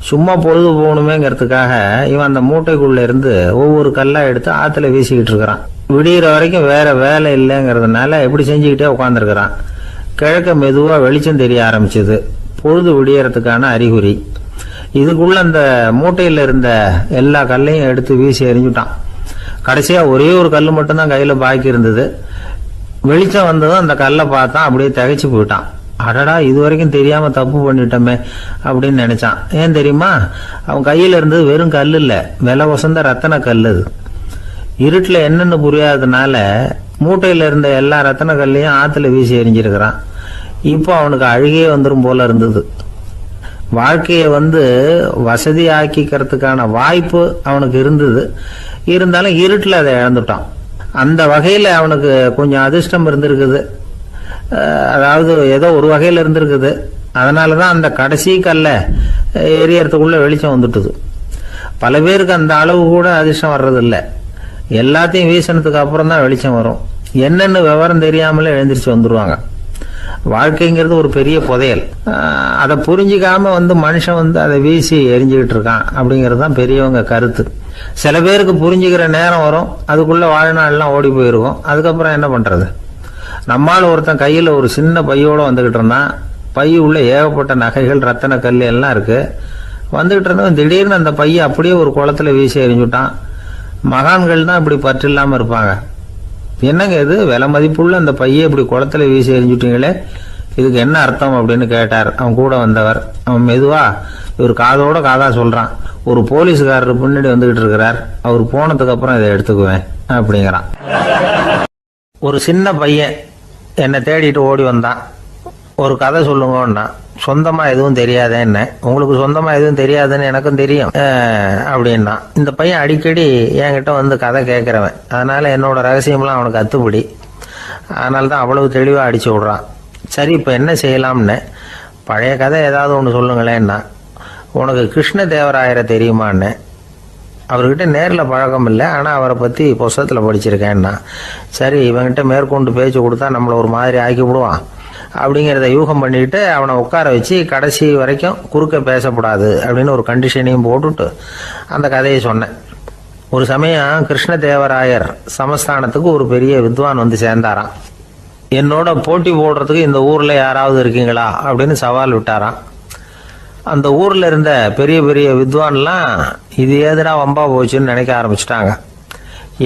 சும்மா பொழுது போகணுமேங்கிறதுக்காக இவன் அந்த மூட்டைக்குள்ள இருந்து ஒவ்வொரு கல்லா எடுத்து ஆத்துல வீசிக்கிட்டு இருக்கிறான். விடிகிற வரைக்கும் வேற வேலை இல்லைங்கிறதுனால எப்படி செஞ்சுக்கிட்டே உட்காந்துருக்கிறான். கிழக்க மெதுவா வெளிச்சம் தெரிய ஆரம்பிச்சது. பொழுது விடியறதுக்கான அறிகுறி. இதுக்குள்ள அந்த மூட்டையில இருந்த எல்லா கல்லையும் எடுத்து வீசி எறிஞ்சுட்டான். கடைசியா ஒரே ஒரு கல் மட்டும்தான் கையில பாக்கி இருந்தது. வெளிச்சம் வந்ததும் அந்த கல்லை பார்த்தான், அப்படியே திகைச்சு போயிட்டான். அடடா, இது வரைக்கும் தெரியாம தப்பு பண்ணிட்டோமே அப்படின்னு நினைச்சான். ஏன் தெரியுமா, அவன் கையில இருந்தது வெறும் கல் இல்ல, விலை வசந்த ரத்தன கல். அது இருட்டுல என்னன்னு புரியாததுனால மூட்டையில இருந்த எல்லா ரத்தன கல்லையும் ஆத்துல வீசி எறிஞ்சிருக்கிறான். இப்போ அவனுக்கு அழுகையே வந்துடும் போல இருந்தது. வாழ்க்கையை வந்து வசதி ஆக்கிக்கிறதுக்கான வாய்ப்பு அவனுக்கு இருந்தது. இருந்தாலும் இருட்டுல அதை இழந்துட்டான். அந்த வகையில அவனுக்கு கொஞ்சம் அதிர்ஷ்டம் இருந்திருக்குது. அதாவது ஏதோ ஒரு வகையில இருந்திருக்குது. அதனாலதான் அந்த கடைசி கல்ல எரியறதுக்குள்ள வெளிச்சம் வந்துட்டுது. பல பேருக்கு அந்த அளவு கூட அதிர்ஷ்டம் வர்றது இல்லை. எல்லாத்தையும் வீசினதுக்கு அப்புறம் தான் வெளிச்சம் வரும். என்னன்னு விவரம் தெரியாமலே எழுந்திரிச்சு வந்துருவாங்க. வாழ்க்கைங்கிறது ஒரு பெரிய புதையல். அதை புரிஞ்சிக்காம வந்து மனுஷன் வந்து அதை வீசி எரிஞ்சுக்கிட்டு இருக்கான் அப்படிங்கிறது தான் பெரியவங்க கருத்து. சில பேருக்கு புரிஞ்சுக்கிற நேரம் வரும், அதுக்குள்ள வாழ்நாள்லாம் ஓடி போயிருக்கும். அதுக்கப்புறம் என்ன பண்றது? நம்மால் ஒருத்தன் கையில் ஒரு சின்ன பையோட வந்துகிட்டு இருந்தான். பை உள்ள ஏகப்பட்ட நகைகள் ரத்தன கல் எல்லாம் இருக்கு. வந்துகிட்டு இருந்தவன் திடீர்னு அந்த பையை அப்படியே ஒரு குளத்துல வீசி எறிஞ்சுட்டான். மகான்கள் தான் இப்படி பற்று இல்லாம இருப்பாங்க. என்னங்க இது, விலை மதிப்புள்ள அந்த பையை இப்படி குளத்துல வீசி எறிஞ்சுட்டீங்களே, இதுக்கு என்ன அர்த்தம் அப்படின்னு கேட்டார் அவன் கூட வந்தவர். அவன் மெதுவா இவர் காதோட காதா சொல்றான். ஒரு போலீஸ்காரர் பின்னாடி வந்துகிட்டு இருக்கிறார், அவர் போனதுக்கு அப்புறம் இதை எடுத்துக்குவேன் அப்படிங்கிறான். ஒரு சின்ன பையன் என்னை தேடிட்டு ஓடி வந்தான். ஒரு கதை சொல்லுங்கன்னா, சொந்தமா எதுவும் தெரியாத என்ன, உங்களுக்கு சொந்தமா எதுவும் தெரியாதுன்னு எனக்கும் தெரியும் அப்படின்னா. இந்த பையன் அடிக்கடி என்கிட்ட வந்து கதை கேட்கிறவன். அதனால என்னோட ரகசியம்லாம் அவனுக்கு அத்துப்படி. அதனால தான் அவ்வளவு தெளிவா அடிச்சு விடுறான். சரி, இப்ப என்ன செய்யலாம்னு, பழைய கதை ஏதாவது ஒன்று சொல்லுங்களேன்னா. உனக்கு கிருஷ்ணதேவராயரை தெரியுமான்னு. அவர்கிட்ட நேரில் பழக்கம் இல்லை, ஆனால் அவரை பற்றி புஸ்தகத்தில் படிச்சிருக்கேன்னா. சரி, இவங்கிட்ட மேற்கொண்டு பேச்சு கொடுத்தா நம்மளை ஒரு மாதிரி ஆக்கி விடுவான் அப்படிங்கிறத யூகம் பண்ணிக்கிட்டு அவனை உட்கார வச்சு கடைசி வரைக்கும் குறுக்க பேசக்கூடாது அப்படின்னு ஒரு கண்டிஷனையும் போட்டுட்டு அந்த கதையை சொன்னேன். ஒரு சமயம் கிருஷ்ணதேவராயர் சமஸ்தானத்துக்கு ஒரு பெரிய வித்வான் வந்து சேர்ந்தாராம். என்னோட போட்டி போடுறதுக்கு இந்த ஊரில் யாராவது இருக்கீங்களா அப்படின்னு சவால் விட்டாராம். அந்த ஊர்ல இருந்த பெரிய பெரிய வித்வான்லாம் இது ஏதுடா வம்பா போச்சுன்னு நினைக்க ஆரம்பிச்சிட்டாங்க.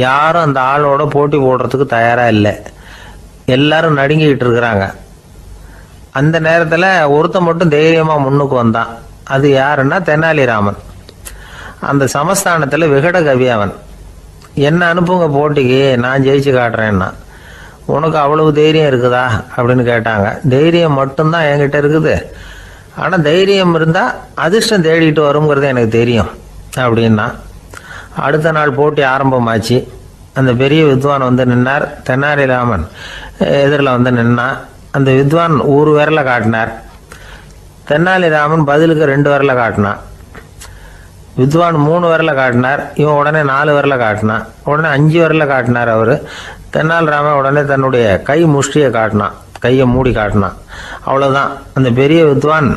யாரும் அந்த ஆளோட போட்டி போடுறதுக்கு தயாரா இல்லை. எல்லாரும் நடுங்கிட்டு இருக்கிறாங்க. அந்த நேரத்துல ஒருத்தன் மட்டும் தைரியமா முன்னுக்கு வந்தான். அது யாருன்னா தெனாலிராமன். அந்த சமஸ்தானத்துல விகட கவி அவன். என்ன அனுப்புங்க போட்டிக்கு, நான் ஜெயிச்சு காட்டுறேன்னா. உனக்கு அவ்வளவு தைரியம் இருக்குதா அப்படின்னு கேட்டாங்க. தைரியம் மட்டும்தான் என்கிட்ட இருக்குது, ஆனால் தைரியம் இருந்தால் அதிர்ஷ்டம் தேடிட்டு வருங்கிறது எனக்கு தெரியும் அப்படின்னா. அடுத்த நாள் போட்டி ஆரம்பமாச்சு. அந்த பெரிய வித்வான் வந்து நின்னார். தென்னாலிராமன் எதிரில் வந்து நின்னா. அந்த வித்வான் ஒரு விரலை காட்டினார். தென்னாலிராமன் பதிலுக்கு 2 விரலை காட்டினான். வித்வான் 3 விரலை காட்டினார். இவன் உடனே 4 விரலை காட்டினான். உடனே 5 விரலை காட்டினார் அவர். தென்னாலிராமன் உடனே தன்னுடைய கை முஷ்டியை காட்டினான், கையை மூடி காட்டினான். அவ்வளோதான். அந்த பெரிய வித்வான்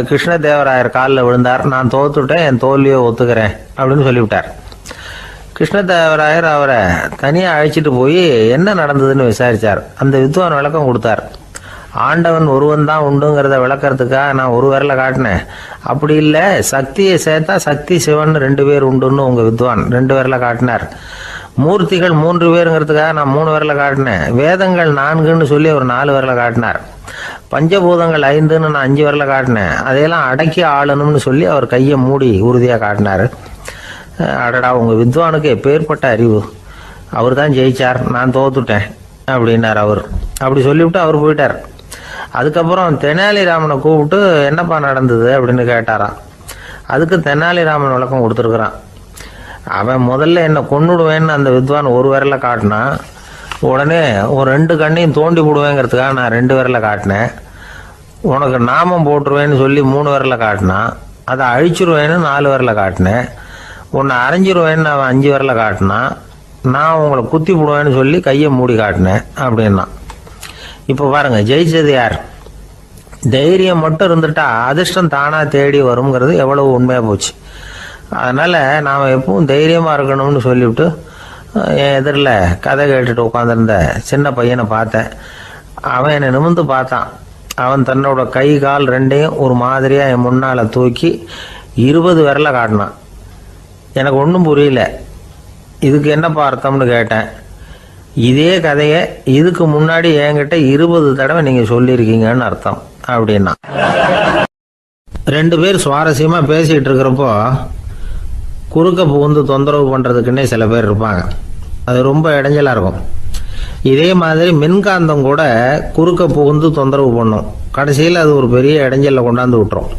கிருஷ்ணதேவராயர் காலில் விழுந்தார். நான் தோத்துட்டேன், என் தோல்வியை ஒத்துக்கிறேன் அப்படின்னு சொல்லிவிட்டார். கிருஷ்ணதேவராயர் அவரை தனியாக அழைச்சிட்டு போய் என்ன நடந்ததுன்னு விசாரித்தார். அந்த வித்வான் விளக்கம் கொடுத்தார். ஆண்டவன் ஒருவன் தான் உண்டுங்கிறத விளக்கறதுக்காக நான் ஒரு விரலை காட்டினேன். அப்படி இல்லை, சக்தியை சேர்த்தா சக்தி சிவன் 2 பேர் உண்டுன்னு உங்கள் வித்வான் 2 விரலை காட்டினார். மூர்த்திகள் 3 பேருங்கிறதுக்காக நான் 3 விரலை காட்டினேன். வேதங்கள் 4ன்னு சொல்லி அவர் 4 விரலை காட்டினார். பஞ்சபூதங்கள் 5ன்னு நான் 5 விரலை காட்டினேன். அதையெல்லாம் அடக்கி ஆளணும்னு சொல்லி அவர் கையை மூடி உறுதியாக காட்டினார். அடடா, உங்கள் வித்வானுக்கு எப்பேற்பட்ட அறிவு! அவர் தான் ஜெயிச்சார், நான் தோத்துட்டேன் அப்படின்னார் அவர். அப்படி சொல்லிவிட்டு அவர் போயிட்டார். அதுக்கப்புறம் தெனாலிராமனை கூப்பிட்டு என்னப்பா நடந்தது அப்படின்னு கேட்டாராம். அதுக்கு தெனாலிராமன் விளக்கம் கொடுத்துருக்குறான். அவன் முதல்ல என்னை கொன்னுடுவேன்னு அந்த வித்வான் ஒரு விரலை காட்டினான். உடனே ஒரு 2 கண்ணையும் தோண்டி விடுவேங்கிறதுக்காக நான் 2 விரலை காட்டினேன். உனக்கு நாமம் போட்டுருவேன்னு சொல்லி 3 விரலை காட்டினான். அதை அழிச்சிருவேன்னு 4 விரலை காட்டினேன். உன்னை அரைஞ்சிருவேன்னு அவன் 5 விரலை காட்டினான். நான் உங்களை குத்தி விடுவேன்னு சொல்லி கையை மூடி காட்டினேன் அப்படின்னா. இப்போ பாருங்க, ஜெயிச்சது யார்? தைரியம் மட்டும் இருந்துட்டா அதிர்ஷ்டம் தானாக தேடி வருங்கிறது எவ்வளவு உண்மையாக போச்சு. அதனால் நாம் எப்பவும் தைரியமாக இருக்கணும்னு சொல்லிவிட்டு என் எதிரில் கதை கேட்டுட்டு உட்காந்துருந்த சின்ன பையனை பார்த்தேன். அவன் என்னை நிமிர்ந்து பார்த்தான். அவன் தன்னோட கை கால் 2ஐயும் ஒரு மாதிரியாக என் முன்னால் தூக்கி 20 விரலை காட்டினான். எனக்கு ஒன்றும் புரியல. இதுக்கு என்னப்பா அர்த்தம்னு கேட்டேன். இதே கதையை இதுக்கு முன்னாடி என்கிட்ட 20 தடவை நீங்கள் சொல்லியிருக்கீங்கன்னு அர்த்தம் அப்படின்னா. 2 பேர் சுவாரஸ்யமாக பேசிகிட்டு இருக்கிறப்போ குறுக்க புகுந்து தொந்தரவு பண்ணுறதுக்குன்னே சில பேர் இருப்பாங்க. அது ரொம்ப இடைஞ்சலாக இருக்கும். இதே மாதிரி மின்காந்தம் கூட குறுக்க புகுந்து தொந்தரவு பண்ணும். கடைசியில் அது ஒரு பெரிய இடைஞ்சலில் கொண்டாந்து விட்டுரும்.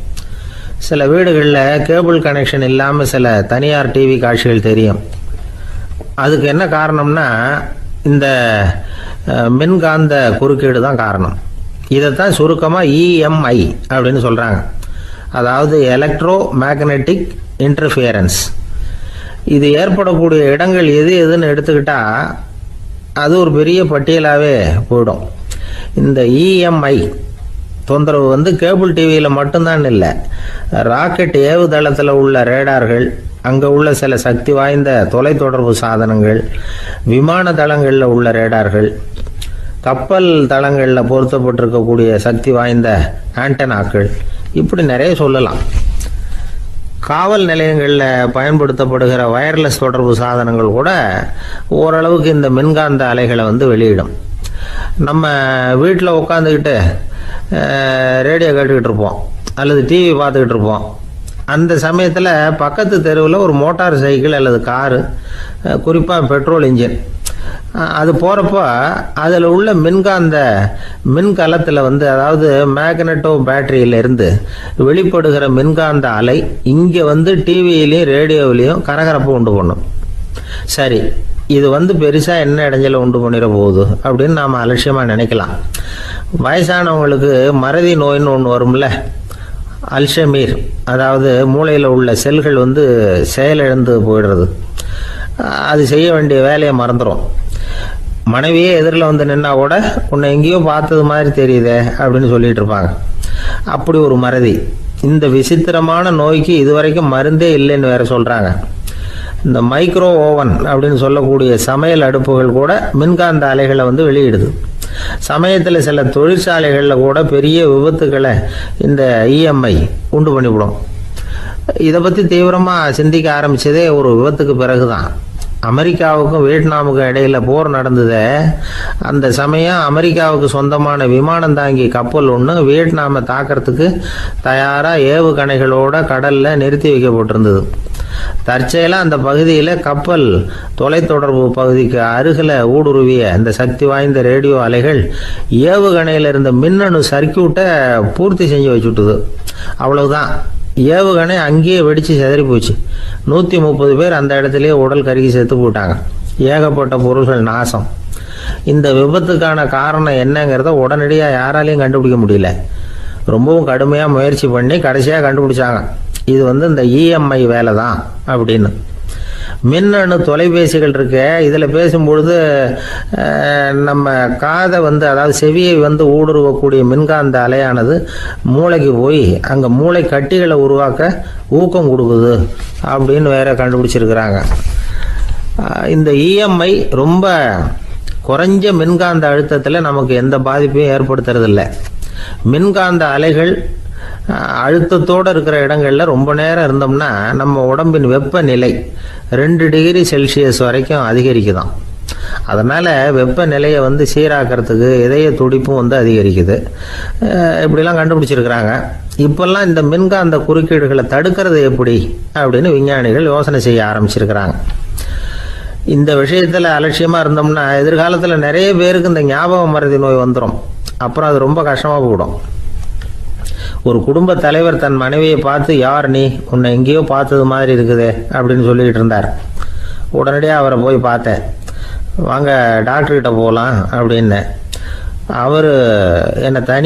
சில வீடுகளில் கேபிள் கனெக்ஷன் இல்லாமல் சில தனியார் டிவி காட்சிகள் தெரியும். அதுக்கு என்ன காரணம்னா இந்த மின்காந்த குறுக்கீடு தான் காரணம். இதைத்தான் சுருக்கமாக இஎம்ஐ அப்படின்னு சொல்கிறாங்க. அதாவது எலக்ட்ரோ மேக்னெட்டிக் இன்டர்ஃபியரன்ஸ். இது ஏற்படக்கூடிய இடங்கள் எது எதுன்னு எடுத்துக்கிட்டால் அது ஒரு பெரிய பட்டியலாகவே போயிடும். இந்த இஎம்ஐ தொந்தரவு வந்து கேபிள் டிவியில் மட்டும்தான் இல்லை, ராக்கெட் ஏவுதளத்தில் உள்ள ரேடார்கள், அங்கே உள்ள சில சக்தி வாய்ந்த தொலைத்தொடர்பு சாதனங்கள், விமான தளங்களில் உள்ள ரேடார்கள், கப்பல் தளங்களில் பொருத்தப்பட்டிருக்கக்கூடிய சக்தி வாய்ந்த ஆண்டனாக்கள், இப்படி நிறைய சொல்லலாம். காவல் நிலையங்களில் பயன்படுத்தப்படுகிற வயர்லெஸ் தொடர்பு சாதனங்கள் கூட ஓரளவுக்கு இந்த மின்காந்த அலைகளை வந்து வெளியிடும். நம்ம வீட்டில் உட்காந்துக்கிட்டு ரேடியோ கேட்டுக்கிட்டு இருப்போம் அல்லது டிவி பார்த்துக்கிட்டு இருப்போம். அந்த சமயத்தில் பக்கத்து தெருவில் ஒரு மோட்டார் சைக்கிள் அல்லது காரு, குறிப்பாக பெட்ரோல் இன்ஜின், அது போகிறப்போ அதில் உள்ள மின்கலத்தில் வந்து, அதாவது மேக்னட்டோ பேட்டரியிலிருந்து வெளிப்படுகிற மின்காந்த அலை இங்கே வந்து டிவியிலையும் ரேடியோவிலையும் கரகரப்பு உண்டு பண்ணும். சரி, இது வந்து பெருசாக என்ன இடைஞ்சலை உண்டு பண்ணிட போகுது அப்படின்னு நாம் அலட்சியமாக நினைக்கலாம். வயசானவங்களுக்கு மறதி நோயின்னு ஒன்று வரும்ல, அல்ஷமீர், அதாவது மூளையில் உள்ள செல்கள் வந்து செயலிழந்து போயிடுறது. அது செய்ய வேண்டிய வேலையை மறந்துடும். மனைவியே எதிரில் வந்து நின்னா கூட உன்னை எங்கேயோ பார்த்தது மாதிரி தெரியுதே அப்படின்னு சொல்லிட்டு இருப்பாங்க. அப்படி ஒரு மறதி. இந்த விசித்திரமான நோய்க்கு இதுவரைக்கும் மருந்தே இல்லைன்னு வேற சொல்கிறாங்க. இந்த மைக்ரோ ஓவன் அப்படின்னு சொல்லக்கூடிய சமையல் அடுப்புகள் கூட மின்காந்த அலைகளை வந்து வெளியிடுது. சமயத்தில் சில தொழிற்சாலைகளில் கூட பெரிய விபத்துக்களை இந்த இஎம்ஐ உண்டு பண்ணிவிடும். இதை பற்றி தீவிரமாக சிந்திக்க ஆரம்பித்ததே ஒரு விபத்துக்கு பிறகு தான். அமெரிக்காவுக்கும் வியட்நாமுக்கும் இடையில் போர் நடந்தது. அந்த சமயம் அமெரிக்காவுக்கு சொந்தமான விமானம் தாங்கி கப்பல் ஒன்று வியட்நாமை தாக்கிறதுக்கு தயாராக ஏவுகணைகளோட கடலில் நிறுத்தி வைக்கப்பட்டிருந்தது. தற்செயலாக அந்த பகுதியில் கப்பல் தொலைத்தொடர்பு பகுதிக்கு அருகில் ஊடுருவிய இந்த சக்தி வாய்ந்த ரேடியோ அலைகள் ஏவுகணையில் இருந்த மின்னணு சர்க்கியூட்டை பூர்த்தி செஞ்சு வச்சுட்டுது. அவ்வளவுதான், ஏவுகணை அங்கேயே வெடித்து சிதறி போச்சு. 130 பேர் அந்த இடத்துலயே உடல் கருகி செத்து போட்டாங்க. ஏகப்பட்ட பொருள்கள் நாசம். இந்த விபத்துக்கான காரணம் என்னங்கிறத உடனடியாக யாராலையும் கண்டுபிடிக்க முடியல. ரொம்பவும் கடுமையாக முயற்சி பண்ணி கடைசியாக கண்டுபிடிச்சாங்க. இது இந்த இஎம்ஐ வேலை தான் அப்படின்னு. மின்னணு தொலைபேசிகள் இருக்க, இதில் பேசும்பொழுது நம்ம காதை அதாவது செவியை ஊடுருவக்கூடிய மின்காந்த அலையானது மூளைக்கு போய் அங்கே மூளை கட்டிகளை உருவாக்க ஊக்கம் கொடுக்குது அப்படின்னு வேற கண்டுபிடிச்சிருக்கிறாங்க. இந்த இஎம்ஐ ரொம்ப குறைஞ்ச மின்காந்த அழுத்தத்தில் நமக்கு எந்த பாதிப்பையும் ஏற்படுத்துறதில்ல. மின்காந்த அலைகள் அழுத்தத்தோடு இருக்கிற இடங்களில் ரொம்ப நேரம் இருந்தோம்னா நம்ம உடம்பின் வெப்பநிலை 2 டிகிரி செல்சியஸ் வரைக்கும் அதிகரிக்குதாம். அதனால் வெப்பநிலையை சீராக்கிறதுக்கு இதய துடிப்பும் அதிகரிக்குது. இப்படிலாம் கண்டுபிடிச்சிருக்கிறாங்க. இப்போல்லாம் இந்த மின்காந்த குறுக்கீடுகளை தடுக்கிறது எப்படி அப்படின்னு விஞ்ஞானிகள் யோசனை செய்ய ஆரம்பிச்சிருக்கிறாங்க. இந்த விஷயத்தில் அலட்சியமாக இருந்தோம்னா எதிர்காலத்தில் நிறைய பேருக்கு இந்த ஞாபக மறதி நோய் வந்துடும். அப்புறம் அது ரொம்ப கஷ்டமாக போயிடும். ஒரு குடும்ப தலைவர் தன் மனைவியை பார்த்து, யார் நீ, உன்னை எங்கேயோ பார்த்தது மாதிரி இருக்குதே அப்படின்னு சொல்லிக்கிட்டு இருந்தார். உடனடியாக அவரை போய் பார்த்தேன். வாங்க டாக்டர்கிட்ட போகலாம் அப்படின்னு. அவர் என்னை தனி